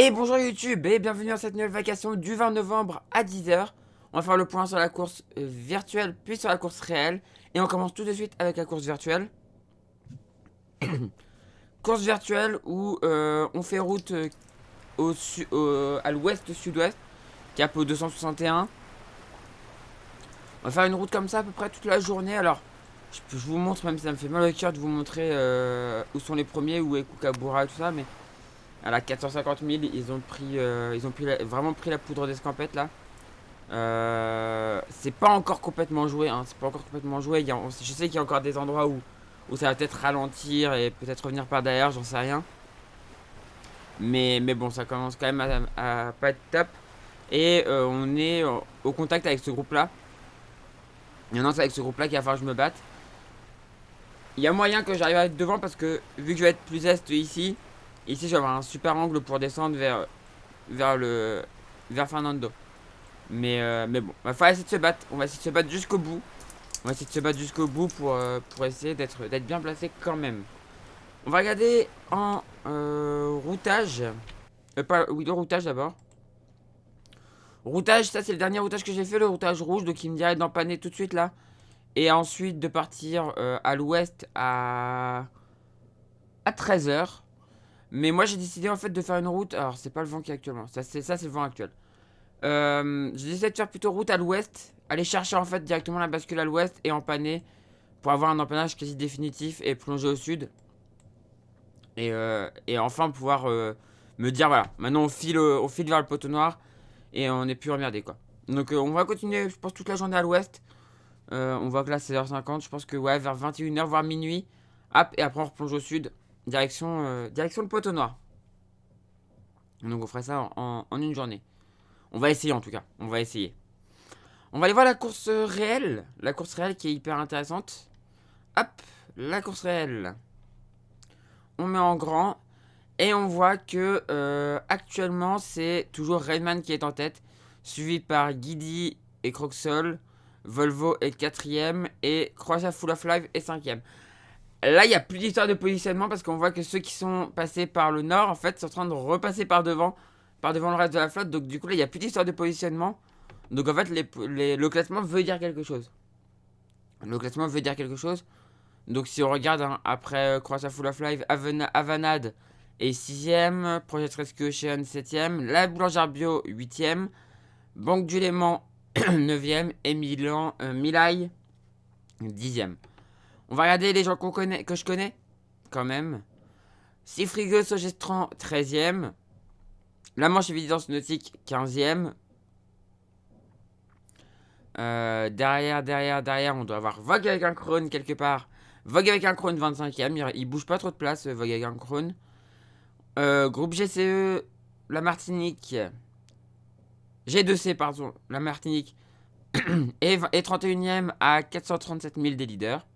Et bonjour YouTube et bienvenue dans cette nouvelle vacation du 20 novembre à 10h. On va faire le point sur la course virtuelle puis sur la course réelle. Et on commence tout de suite avec la course virtuelle. Course virtuelle où on fait route à l'ouest-sud-ouest, cap au 261. On va faire une route comme ça à peu près toute la journée. Alors, je vous montre, même si ça me fait mal au cœur de vous montrer où sont les premiers, où est Kookaburra et tout ça, mais à la 450 000, vraiment pris la poudre d'escampette là. C'est pas encore complètement joué, hein, c'est pas encore complètement joué. Je sais qu'il y a encore des endroits où ça va peut-être ralentir et peut-être revenir par derrière, j'en sais rien. Mais bon, ça commence quand même à pas être top. Et on est au contact avec ce groupe là. Maintenant, c'est avec ce groupe là qu'il va falloir que je me batte. Il y a moyen que j'arrive à être devant parce que vu que je vais être plus est ici, je vais avoir un super angle pour descendre vers Fernando. Mais bon, il va falloir essayer de se battre. On va essayer de se battre jusqu'au bout. On va essayer de se battre jusqu'au bout pour essayer d'être bien placé quand même. On va regarder en routage. Oui, le routage d'abord. Routage, ça c'est le dernier routage que j'ai fait, le routage rouge. Donc il me dirait d'empanner tout de suite là. Et ensuite de partir à l'ouest à 13h. Mais moi j'ai décidé en fait de faire une route. Alors c'est pas le vent qui est actuellement. Ça c'est le vent actuel. J'ai décidé de faire plutôt route à l'ouest. Aller chercher en fait directement la bascule à l'ouest et empanner. Pour avoir un empannage quasi définitif et plonger au sud. Et enfin pouvoir me dire voilà, maintenant on file vers le poteau noir. Et on n'est plus emmerdé quoi. Donc on va continuer je pense toute la journée à l'ouest. On voit que là c'est 16h50. Je pense que ouais vers 21h voire minuit. Hop et après on replonge au sud. Direction le poteau noir. Donc on ferait ça en une journée. On va essayer en tout cas. On va essayer. On va aller voir la course réelle. La course réelle qui est hyper intéressante. Hop, la course réelle. On met en grand. Et on voit que actuellement c'est toujours Redman qui est en tête. Suivi par Guidi et Croxol. Volvo est 4ème. Et Croatia Full of Life est 5ème. Là il n'y a plus d'histoire de positionnement. Parce qu'on voit que ceux qui sont passés par le nord en fait sont en train de repasser par devant le reste de la flotte. Donc du coup là il n'y a plus d'histoire de positionnement. Donc en fait le classement veut dire quelque chose. Le classement veut dire quelque chose. Donc si on regarde hein, après Croatia Full of Life, Avanade est 6ème, Project Rescue Ocean 7ème, La Boulangère Bio 8ème, Banque du Léman 9ème et Milai 10ème. On va regarder les gens que je connais quand même. Sifrigo Sogestran 13ème, La Manche Évidence Nautique 15ème. Derrière, on doit avoir Vogue avec un Krone quelque part. Vogue avec un Krone 25ème. Il bouge pas trop de place, Vogue avec un Krone. Groupe GCE, la Martinique. G2C, pardon, la Martinique. et 31ème à 437 000 des leaders.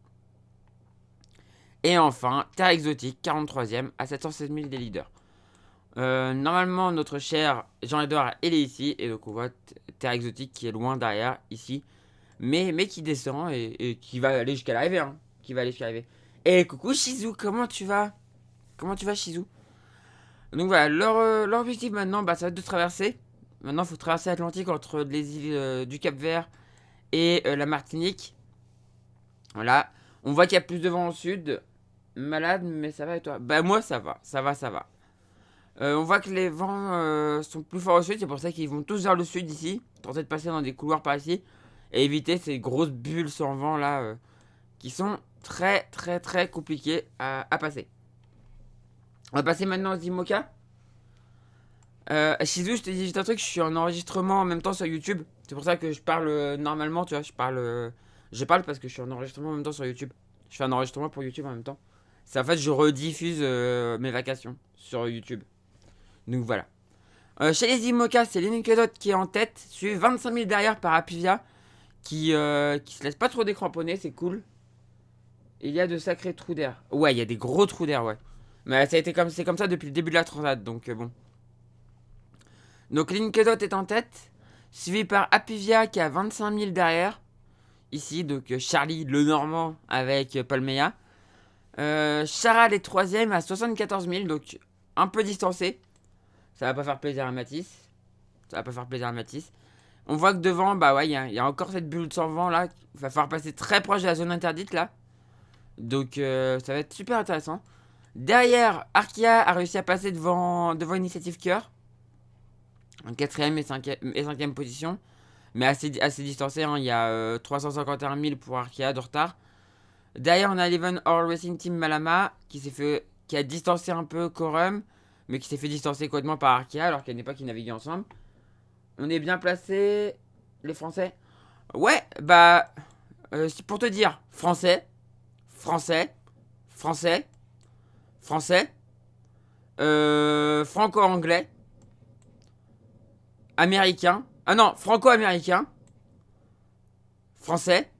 Et enfin, Terre Exotique, 43ème à 707 000 des leaders. Normalement, notre cher Jean-Edouard, il est ici. Et donc, on voit Terre Exotique qui est loin derrière, ici. Mais qui descend et qui va aller jusqu'à l'arrivée. Hein. Qui va aller jusqu'à l'arrivée. Et coucou Shizou, comment tu vas? Comment tu vas Shizou? Donc voilà, leur objectif maintenant, bah, ça va être de traverser. Maintenant, il faut traverser l'Atlantique entre les îles du Cap-Vert et la Martinique. Voilà. On voit qu'il y a plus de vent au sud. Malade, mais ça va et toi? Bah moi, ça va. Ça va, ça va. On voit que les vents sont plus forts au sud. C'est pour ça qu'ils vont tous vers le sud ici. Tenter de passer dans des couloirs par ici. Et éviter ces grosses bulles sans vent là. Qui sont très très très compliquées à passer. On va passer maintenant aux IMOCA. Shizou, je te dis juste un truc, je suis en enregistrement en même temps sur YouTube. C'est pour ça que je parle normalement, tu vois, je parle parce que je suis en enregistrement en même temps sur YouTube. Je fais un enregistrement pour YouTube en même temps. C'est en fait, je rediffuse mes vacations sur YouTube. Donc voilà. Chez les IMOCA, c'est l'Inikedot qui est en tête, suivi 25 000 derrière par Apivia, qui se laisse pas trop décramponner, c'est cool. Il y a de sacrés trous d'air. Ouais, il y a des gros trous d'air, ouais. Mais ça a été c'est comme ça depuis le début de la transat, donc bon. Donc Linkedot est en tête, suivi par Apivia qui a 25 000 derrière. Ici, donc Charlie le Normand avec Palmeya. Charal est 3ème à 74 000, donc un peu distancé. Ça va pas faire plaisir à Matisse. Ça va pas faire plaisir à Matisse. On voit que devant, bah ouais, il y a encore cette bulle sans vent là. Il va falloir passer très proche de la zone interdite là. Donc ça va être super intéressant. Derrière, Arkia a réussi à passer devant Initiative Cœur. En 4ème et 5ème position. Mais assez distancé, hein. Il y a 351 000 pour Arkia de retard. Derrière, on a Eleven All Racing Team Malama qui a distancé un peu Corum, mais qui s'est fait distancer complètement par Arkia alors qu'elle n'est pas qu'ils naviguaient ensemble. On est bien placé, les Français. Ouais, bah, pour te dire, français, franco-anglais, américain. Ah non, franco-américain, français,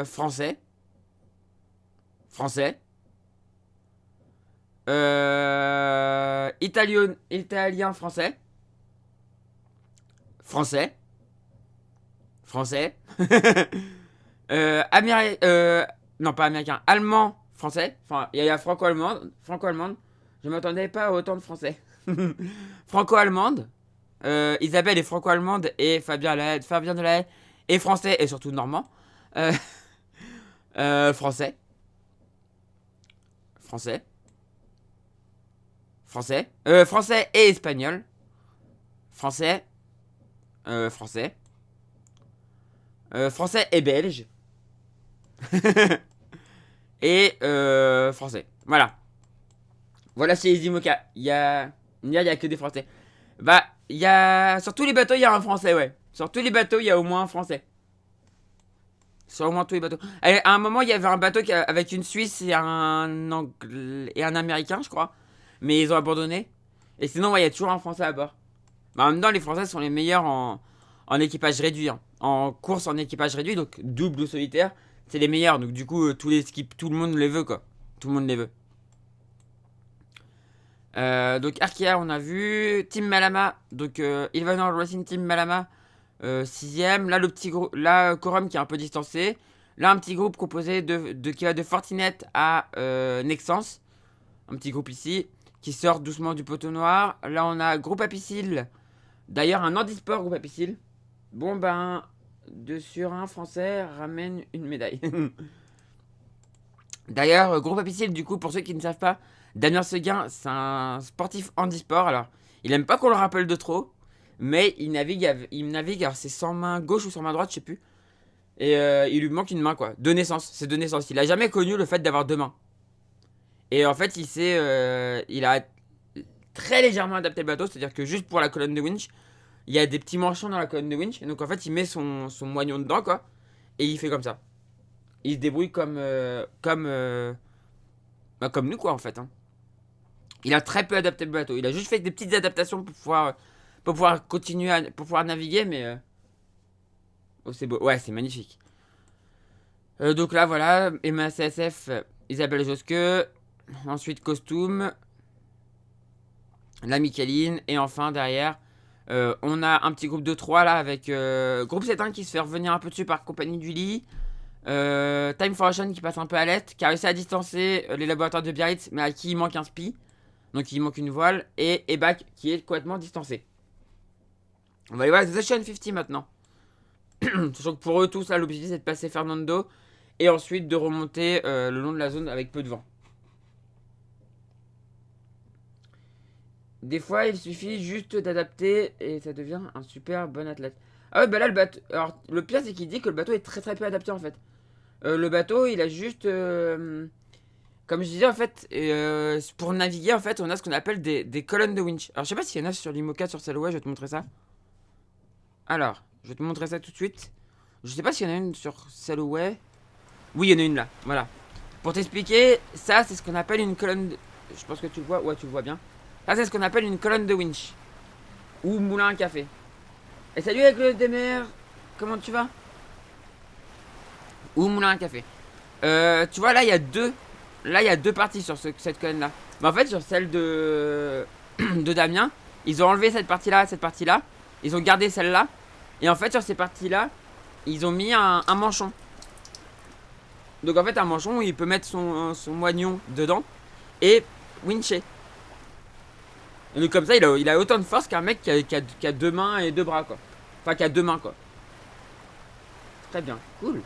français, italien, français, non pas américain, allemand, français. Enfin, il y a franco-allemande. Je m'attendais pas à autant de français. Franco-allemande. Isabelle est franco-allemande et Fabien Delahaye est français et surtout normand. Euh, français. Français et espagnol. Français et belge. Et français. Voilà chez les IMOCA. Il y a que des français. Bah, sur tous les bateaux, il y a un français, ouais. Sur tous les bateaux, il y a au moins un français. Sur au moins tous les bateaux. À un moment, il y avait un bateau avec une Suisse et un Anglais et un Américain, je crois. Mais ils ont abandonné. Et sinon, ouais, il y a toujours un Français à bord. Mais en même temps, les Français sont les meilleurs en équipage réduit. Hein. En course en équipage réduit, donc double ou solitaire, c'est les meilleurs. Donc du coup, tout le monde les veut, quoi. Tout le monde les veut. Donc Arkia, on a vu. Team Malama. Donc Ilvanor Racing Team Malama. 6ème. Là, le petit groupe. Là, Corum qui est un peu distancé. Là, un petit groupe composé qui va de Fortinet à Nexence. Un petit groupe ici. Qui sort doucement du poteau noir. Là, on a Groupe Apicil. D'ailleurs, un handisport Groupe Apicil. Bon, ben, 2 sur 1 français ramène une médaille. D'ailleurs, Groupe Apicil, du coup, pour ceux qui ne savent pas, Damien Seguin, c'est un sportif handisport. Alors, il aime pas qu'on le rappelle de trop. Mais il navigue, alors c'est sans main gauche ou sans main droite, je sais plus. Et il lui manque une main, quoi. De naissance, c'est de naissance. Il a jamais connu le fait d'avoir 2 mains. Et en fait, il a très légèrement adapté le bateau. C'est-à-dire que juste pour la colonne de winch, il y a des petits manchons dans la colonne de winch. Et donc en fait, il met son moignon dedans, quoi. Et il fait comme ça. Il se débrouille comme nous, quoi, en fait. Hein. Il a très peu adapté le bateau. Il a juste fait des petites adaptations pour pouvoir continuer, pour pouvoir naviguer, mais... Oh, c'est beau. Ouais, c'est magnifique. Donc là, voilà. MACSF, Isabelle Josque. Ensuite, Costume. La Micheline. Et enfin, derrière, on a un petit groupe de 3 là, avec Groupe 7-1 qui se fait revenir un peu dessus par Compagnie du Lit. Time for Ocean qui passe un peu à l'aide, qui a réussi à distancer les laboratoires de Biarritz, mais à qui il manque un spi. Donc il manque une voile. Et Ebac qui est complètement distancé. On va aller voir les Ocean 50 maintenant. Sachant que pour eux tous, là, l'objectif c'est de passer Fernando. Et ensuite de remonter le long de la zone avec peu de vent. Des fois, il suffit juste d'adapter et ça devient un super bon athlète. Ah ouais, bah là, le bateau... Alors, le pire, c'est qu'il dit que le bateau est très très peu adapté, en fait. Le bateau, il a juste... Comme je disais, en fait, pour naviguer, en fait, on a ce qu'on appelle des colonnes de winch. Alors, je sais pas s'il y en a sur l'Imoca, sur Sailaway, je vais te montrer ça. Alors, je vais te montrer ça tout de suite. Je sais pas s'il y en a une sur Sailaway. Oui, il y en a une là, voilà. Pour t'expliquer, ça, c'est ce qu'on appelle une colonne de... Je pense que tu le vois, ouais, tu le vois bien. Ça, c'est ce qu'on appelle une colonne de winch. Ou moulin à café. Et salut avec le DMR. Comment tu vas? Ou moulin à café. Tu vois, là, il y a deux. Là, il y a deux parties sur cette colonne-là. Mais en fait, sur celle de Damien, ils ont enlevé cette partie-là, cette partie-là. Ils ont gardé celle-là. Et en fait, sur ces parties-là, ils ont mis un manchon. Donc en fait, un manchon, il peut mettre son moignon dedans et wincher. Et donc comme ça, il a autant de force qu'un mec qui a deux mains et deux bras, quoi. Enfin, qui a deux mains, quoi. Très bien, cool.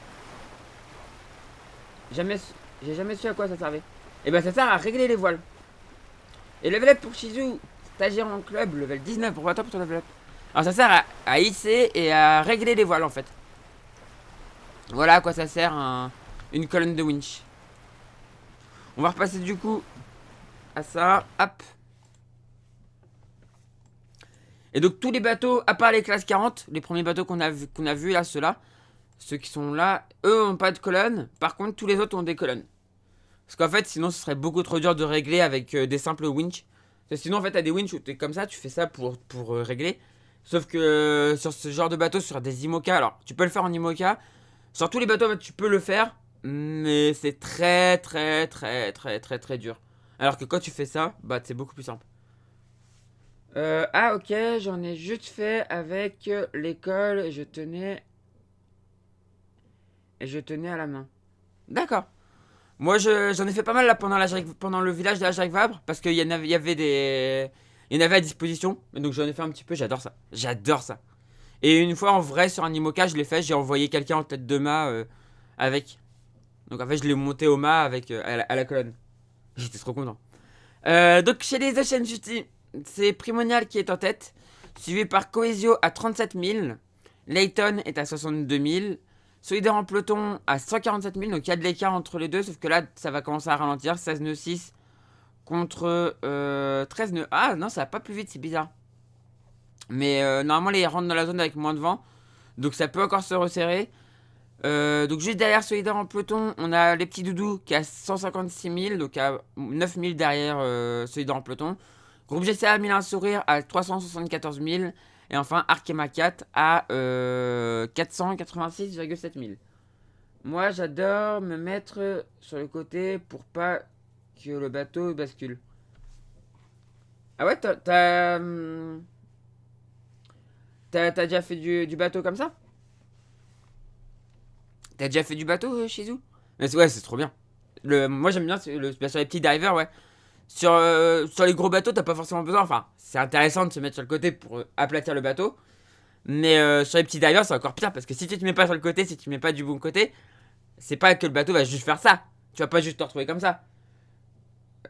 Jamais, j'ai jamais su à quoi ça servait. Et ben ça sert à régler les voiles. Et level up pour Shizu, stagiaire en club, level 19, pourquoi toi pour ton level up? Alors ça sert à hisser et à régler les voiles en fait. Voilà à quoi ça sert une colonne de winch. On va repasser du coup à ça, hop. Et donc tous les bateaux, à part les classes 40, les premiers bateaux qu'on a vu là, ceux-là, ceux qui sont là, eux ont pas de colonne. Par contre, tous les autres ont des colonnes. Parce qu'en fait, sinon, ce serait beaucoup trop dur de régler avec des simples winch. Parce que sinon, en fait, t'as des winch où t'es comme ça, tu fais ça pour régler. Sauf que sur ce genre de bateau, sur des IMOCA, alors tu peux le faire en IMOCA. Sur tous les bateaux, en fait, tu peux le faire. Mais c'est très, très, très, très, très, très dur. Alors que quand tu fais ça, bah, c'est beaucoup plus simple. Ah, ok, j'en ai juste fait avec l'école et je tenais à la main. D'accord. Moi, j'en ai fait pas mal là pendant le village de la Jacques Vabre parce il y en avait à disposition. Et donc j'en ai fait un petit peu. J'adore ça. J'adore ça. Et une fois en vrai sur un IMOCA, je l'ai fait. J'ai envoyé quelqu'un en tête de mât avec. Donc en fait, je l'ai monté au mât avec à la colonne. J'étais trop content. Donc chez les Ocean Justice, c'est Primonial qui est en tête, suivi par Coesio à 37 000. Layton est à 62 000. Solidaire en peloton à 147 000, donc il y a de l'écart entre les deux, sauf que là ça va commencer à ralentir. 16 nœuds 6 contre 13 nœuds. Ah non, ça va pas plus vite, c'est bizarre. Mais normalement, les rentrent dans la zone avec moins de vent, donc ça peut encore se resserrer. Donc juste derrière Solidaire en peloton, on a les petits doudous qui a 156 000, donc à 9 000 derrière Solidaire en peloton. Groupe GCA a mis un sourire à 374 000. Et enfin, Arkema 4 à 486,7 000. Moi, j'adore me mettre sur le côté pour pas que le bateau bascule. Ah ouais, t'as déjà fait du bateau comme ça? T'as déjà fait du bateau chez vous? Ouais, c'est trop bien. Moi, j'aime bien sur les petits divers, ouais. Sur les gros bateaux, t'as pas forcément besoin. Enfin, c'est intéressant de se mettre sur le côté pour aplatir le bateau. Mais sur les petits divers, c'est encore pire parce que si tu te mets pas sur le côté, si tu te mets pas du bon côté, c'est pas que le bateau va juste faire ça. Tu vas pas juste te retrouver comme ça.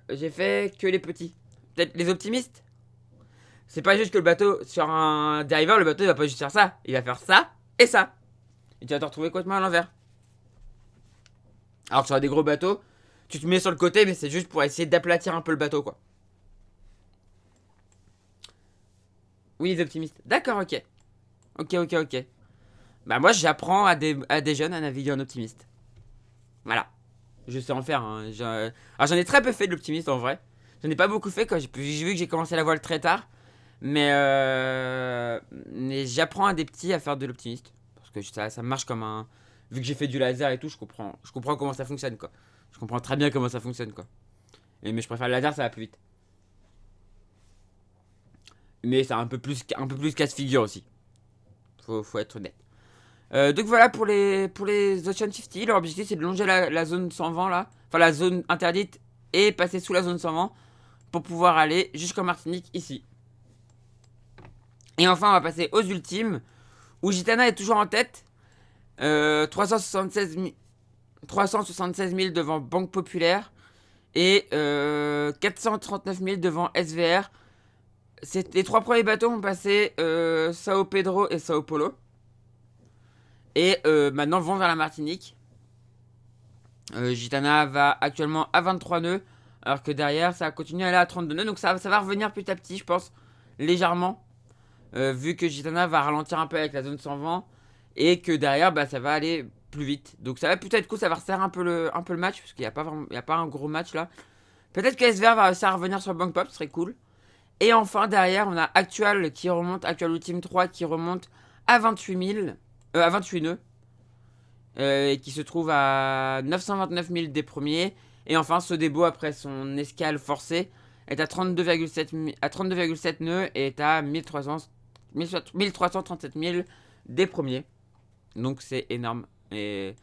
J'ai fait que les petits. Peut-être les optimistes. C'est pas juste que le bateau, sur un diver, le bateau il va pas juste faire ça. Il va faire ça et ça. Et tu vas te retrouver complètement à l'envers. Alors que sur des gros bateaux, tu te mets sur le côté, mais c'est juste pour essayer d'aplatir un peu le bateau, quoi. Oui, les optimistes. D'accord, ok. Ok. Bah, moi, j'apprends à des jeunes à naviguer en optimiste. Voilà. Je sais en faire. Hein. Alors, j'en ai très peu fait de l'optimiste en vrai. J'en ai pas beaucoup fait quand j'ai vu que j'ai commencé la voile très tard. Mais j'apprends à des petits à faire de l'optimiste. Parce que ça marche comme un. Vu que j'ai fait du laser et tout, je comprends comment ça fonctionne, quoi. Je comprends très bien comment ça fonctionne, quoi. Mais je préfère le laser, ça va plus vite. Mais c'est un peu plus casse-figure aussi. Faut être honnête. Donc voilà pour les Ocean 50. Leur objectif c'est de longer la zone sans vent là. Enfin la zone interdite et passer sous la zone sans vent pour pouvoir aller jusqu'en Martinique ici. Et enfin on va passer aux ultimes où Gitana est toujours en tête. 376 000 devant Banque Populaire et 439 000 devant SVR. Les trois premiers bateaux ont passé Sao Pedro et Sao Paulo. Et maintenant vont vers la Martinique. Gitana va actuellement à 23 nœuds. Alors que derrière ça va continuer à aller à 32 nœuds. Donc ça va revenir petit à petit je pense. Légèrement. Vu que Gitana va ralentir un peu avec la zone sans vent. Et que derrière bah, ça va aller plus vite. Donc ça va peut-être coup ça va resserrer un peu le match. Parce qu'il n'y a pas un gros match là. Peut-être que SVR va réussir à revenir sur Bank Pop. Ce serait cool. Et enfin derrière on a Actual qui remonte. Actual Ultime 3 qui remonte à 28 000. À 28 nœuds. Et qui se trouve à 929 000 des premiers. Et enfin, Sodebo, après son escale forcée, est à 32,7 nœuds et est à 1337 000 des premiers. Donc c'est énorme. Mais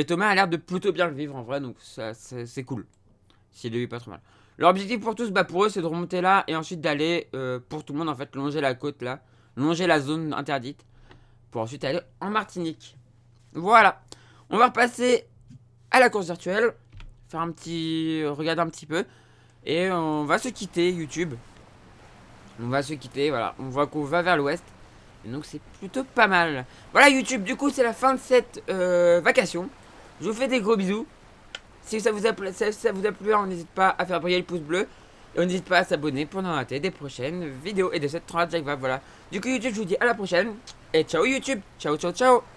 Thomas a l'air de plutôt bien le vivre en vrai, donc ça, c'est cool. S'il le vit pas trop mal. Leur objectif pour tous, bah pour eux, c'est de remonter là et ensuite d'aller, pour tout le monde en fait, longer la côte là, longer la zone interdite, pour ensuite aller en Martinique. Voilà. On va repasser à la course virtuelle, faire un petit, regarder un petit peu, et on va se quitter YouTube. On va se quitter, voilà. On voit qu'on va vers l'ouest. Et donc c'est plutôt pas mal. Voilà YouTube, du coup c'est la fin de cette vacation. Je vous fais des gros bisous. Si ça vous a plu, on n'hésite pas à faire briller le pouce bleu. Et on n'hésite pas à s'abonner pour ne rater des prochaines vidéos et de cette 30 Jack Voilà. Du coup YouTube, je vous dis à la prochaine. Et ciao YouTube. Ciao ciao ciao.